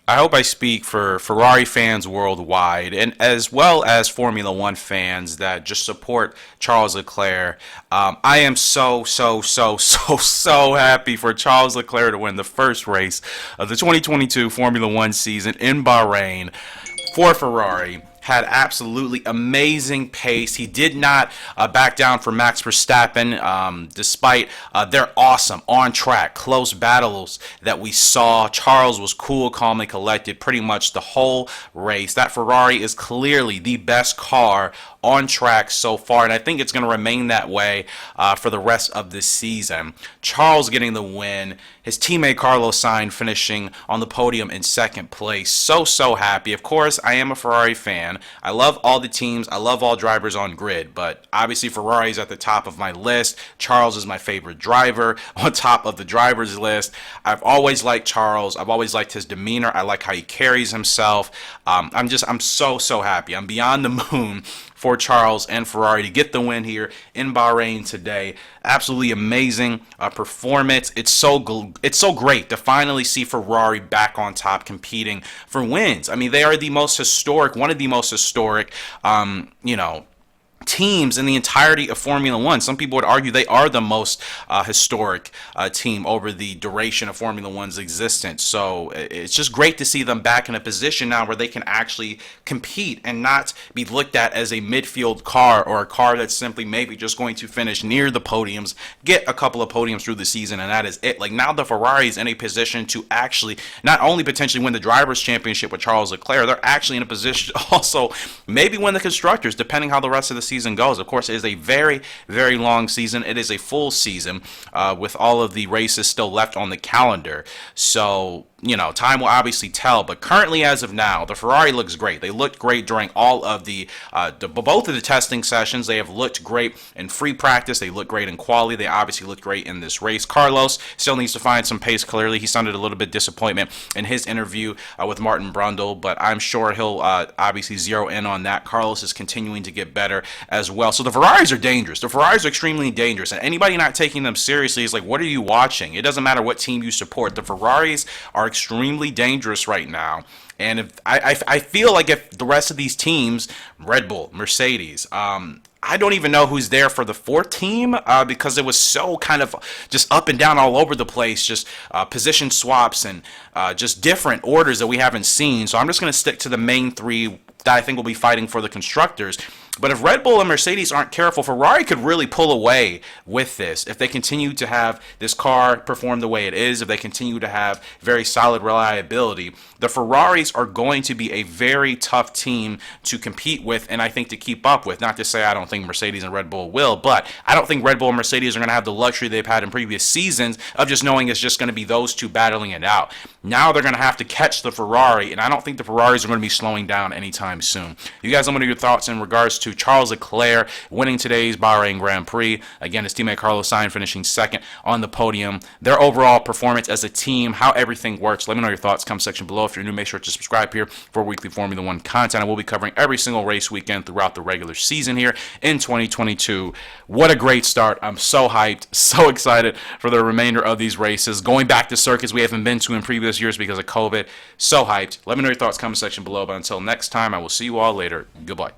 I hope I speak for Ferrari fans worldwide, and as well as Formula One fans that just support Charles Leclerc. I am so happy for Charles Leclerc to win the first race of the 2022 Formula One season in Bahrain for Ferrari. Had absolutely amazing pace. He did not back down for Max Verstappen, despite their awesome on-track close battles that we saw. Charles was cool, calm, and collected pretty much the whole race. That Ferrari is clearly the best car on track so far, and I think it's going to remain that way for the rest of this season. Charles getting the win, his teammate Carlos Sainz finishing on the podium in second place. So happy. Of course, I am a Ferrari fan. I love all the teams. I love all drivers on grid, but obviously Ferrari is at the top of my list. Charles is my favorite driver on top of the drivers list. I've always liked Charles. I've always liked his demeanor. I like how he carries himself. I'm so happy. I'm beyond the moon for Charles and Ferrari to get the win here in Bahrain today. Absolutely amazing performance. It's so great to finally see Ferrari back on top competing for wins. I mean, they are the most historic, one of the most historic, teams in the entirety of Formula One. Some people would argue they are the most historic team over the duration of Formula One's existence. So it's just great to see them back in a position now where they can actually compete and not be looked at as a midfield car or a car that's simply maybe just going to finish near the podiums, get a couple of podiums through the season, and that is it. Like, now the Ferrari is in a position to actually not only potentially win the Drivers' Championship with Charles Leclerc, they're actually in a position to also maybe win the Constructors, depending how the rest of the season goes. Of course, it is a very long season. It is a full season with all of the races still left on the calendar. So, time will obviously tell. But currently, as of now, the Ferrari looks great. They looked great during all of both of the testing sessions. They have looked great in free practice. They look great in quali. They obviously look great in this race. Carlos still needs to find some pace. Clearly, he sounded a little bit disappointment in his interview with Martin Brundle, but I'm sure he'll obviously zero in on that. Carlos is continuing to get better as well. So the Ferraris are dangerous. The Ferraris are extremely dangerous, and anybody not taking them seriously is like, what are you watching? It doesn't matter what team you support. The Ferraris are extremely dangerous right now. And if I feel like if the rest of these teams, Red Bull, Mercedes, I don't even know who's there for the fourth team because it was so kind of just up and down all over the place, just position swaps and just different orders that we haven't seen. So I'm just going to stick to the main three that I think will be fighting for the Constructors. But if Red Bull and Mercedes aren't careful, Ferrari could really pull away with this if they continue to have this car perform the way it is, if they continue to have very solid reliability. The Ferraris are going to be a very tough team to compete with and I think to keep up with. Not to say I don't think Mercedes and Red Bull will, but I don't think Red Bull and Mercedes are going to have the luxury they've had in previous seasons of just knowing it's just going to be those two battling it out. Now they're going to have to catch the Ferrari, and I don't think the Ferraris are going to be slowing down anytime soon. You guys, let me know your thoughts in regards to Charles Leclerc winning today's Bahrain Grand Prix. Again, his teammate Carlos Sainz finishing second on the podium. Their overall performance as a team, how everything works. Let me know your thoughts. Comment section below. If you're new, make sure to subscribe here for weekly Formula One content. I will be covering every single race weekend throughout the regular season here in 2022. What a great start. I'm so hyped, so excited for the remainder of these races. Going back to circuits we haven't been to in previous years because of COVID. So hyped. Let me know your thoughts. Comment section below. But until next time, I will see you all later. Goodbye.